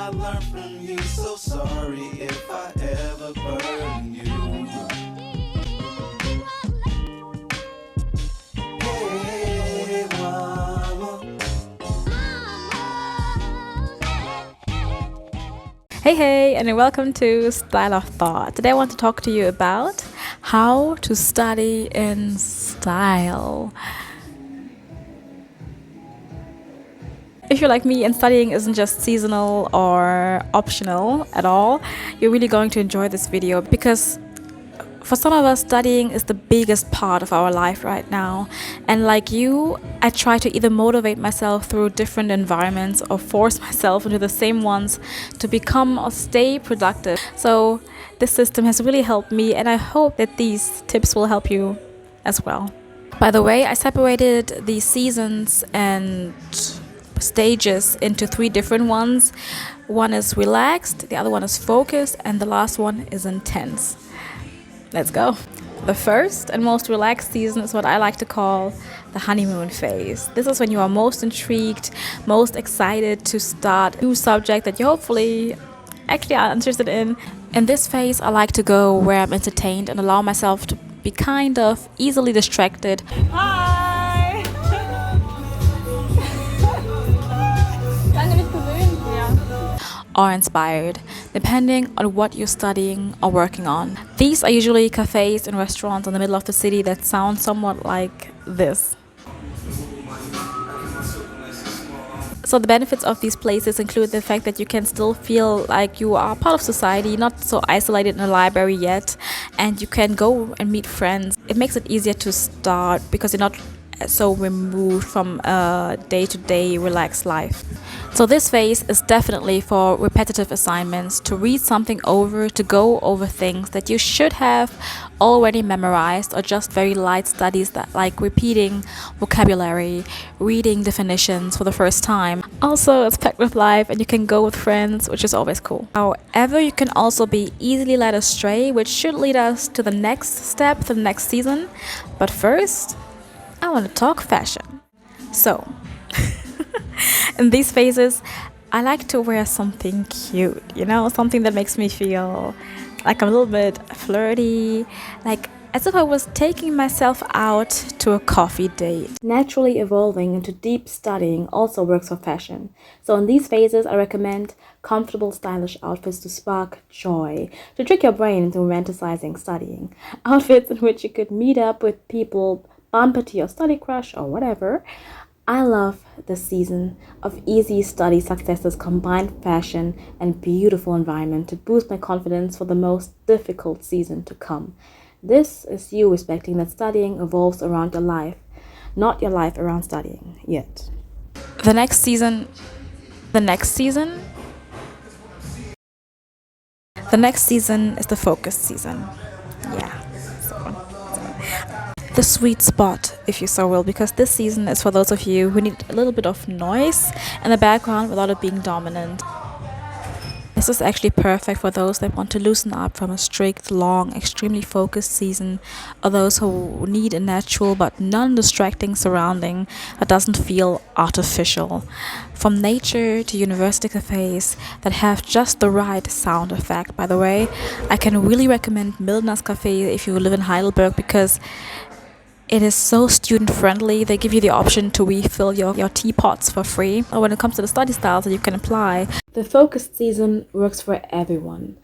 I learned from you. So sorry if I ever burden you. Hey, mama. Hey, and welcome to Style of Thought. Today I want to talk to you about how to study in style. If you're like me and studying isn't just seasonal or optional at all, you're really going to enjoy this video because for some of us, studying is the biggest part of our life right now. And like you, I try to either motivate myself through different environments or force myself into the same ones to become or stay productive. So this system has really helped me, and I hope that these tips will help you as well. By the way, I separated the seasons and stages into 3 different ones. One is relaxed, the other one is focused, and the last one is intense. Let's go. The first and most relaxed season is what I like to call the honeymoon phase. This is when you are most intrigued, most excited to start a new subject that you hopefully actually are interested in. In this phase, I like to go where I'm entertained and allow myself to be kind of easily distracted. Hi! Lange nicht gesehen. Ja. Or inspired, depending on what you're studying or working on. These are usually cafes and restaurants in the middle of the city that sound somewhat like this. So the benefits of these places include the fact that you can still feel like you are part of society, not so isolated in a library yet, and you can go and meet friends. It makes it easier to start because you're not so removed from a day-to-day relaxed life. So this phase is definitely for repetitive assignments, to read something over, to go over things that you should have already memorized, or just very light studies that like repeating vocabulary, reading definitions for the first time. Also, it's packed with life and you can go with friends, which is always cool. However, you can also be easily led astray, which should lead us to the next step, to the next season. But first, I want to talk fashion. So, in these phases, I like to wear something cute, something that makes me feel like I'm a little bit flirty, like as if I was taking myself out to a coffee date. Naturally evolving into deep studying also works for fashion. So in these phases, I recommend comfortable, stylish outfits to spark joy, to trick your brain into romanticizing studying. Outfits in which you could meet up with people, bump into your study crush or whatever. I love the season of easy study successes, combined fashion and beautiful environment to boost my confidence for the most difficult season to come. This is you respecting that studying evolves around your life, not your life around studying yet. The next season is the focus season. Yeah. The sweet spot, if you so will, because this season is for those of you who need a little bit of noise in the background without it being dominant. This is actually perfect for those that want to loosen up from a strict, long, extremely focused season, or those who need a natural but non-distracting surrounding that doesn't feel artificial. From nature to university cafes that have just the right sound effect. By the way, I can really recommend Milner's Cafe if you live in Heidelberg, because it is so student-friendly. They give you the option to refill your teapots for free. Or when it comes to the study styles that you can apply, the focused season works for everyone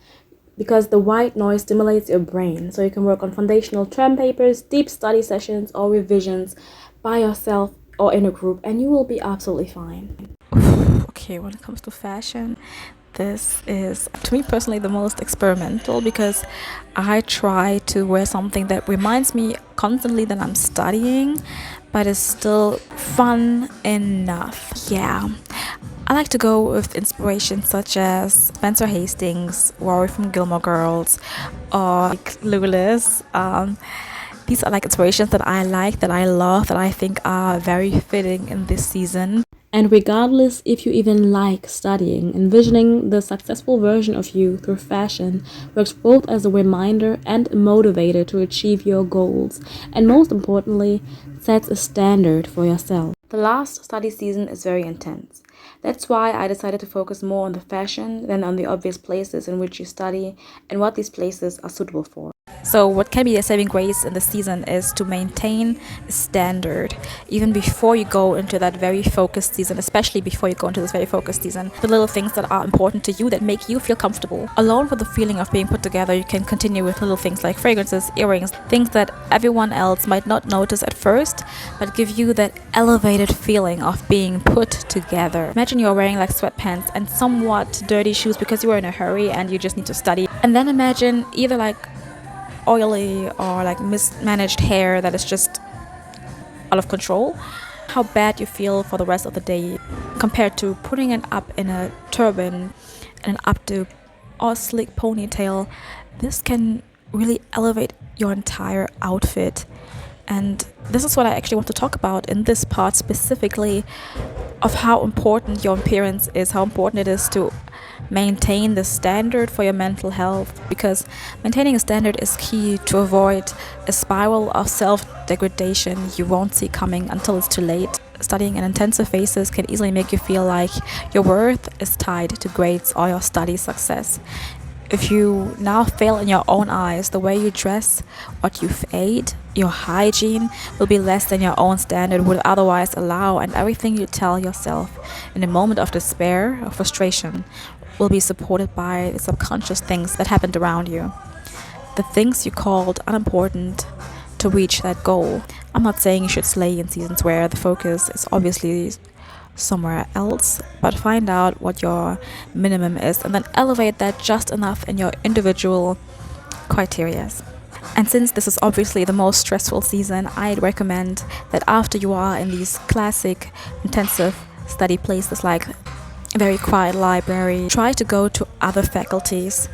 because the white noise stimulates your brain. So you can work on foundational term papers, deep study sessions, or revisions by yourself or in a group, and you will be absolutely fine. Okay, when it comes to fashion, this is, to me personally, the most experimental because I try to wear something that reminds me constantly that I'm studying, but is still fun enough. Yeah. I like to go with inspirations such as Spencer Hastings, Rory from Gilmore Girls, or Clueless. These are like inspirations that I like, that I love, that I think are very fitting in this season. And regardless if you even like studying, envisioning the successful version of you through fashion works both as a reminder and a motivator to achieve your goals, and most importantly, sets a standard for yourself. The last study season is very intense. That's why I decided to focus more on the fashion than on the obvious places in which you study and what these places are suitable for. So what can be a saving grace in the season is to maintain a standard even before you go into that very focused season, especially before you go into this very focused season. The little things that are important to you that make you feel comfortable. Alone for the feeling of being put together, you can continue with little things like fragrances, earrings, things that everyone else might not notice at first, but give you that elevated feeling of being put together. Imagine you're wearing like sweatpants and somewhat dirty shoes because you were in a hurry and you just need to study. And then imagine either like oily or like mismanaged hair that is just out of control, how bad you feel for the rest of the day compared to putting it up in a turban and an updo or a slick ponytail. This can really elevate your entire outfit, and this is what I actually want to talk about in this part specifically, of how important your appearance is, how important it is to maintain the standard for your mental health, because maintaining a standard is key to avoid a spiral of self-degradation you won't see coming until it's too late. Studying in intensive phases can easily make you feel like your worth is tied to grades or your study success. If you now fail in your own eyes, the way you dress, what you've ate, your hygiene will be less than your own standard would otherwise allow, and everything you tell yourself in a moment of despair or frustration will be supported by the subconscious things that happened around you. The things you called unimportant to reach that goal. I'm not saying you should slay in seasons where the focus is obviously somewhere else, but find out what your minimum is and then elevate that just enough in your individual criteria. And since this is obviously the most stressful season, I'd recommend that after you are in these classic intensive study places like a very quiet library, try to go to other faculties.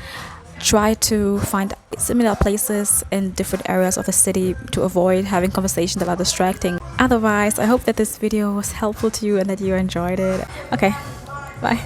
Try to find similar places in different areas of the city to avoid having conversations that are distracting. Otherwise, I hope that this video was helpful to you and that you enjoyed it. Okay, bye.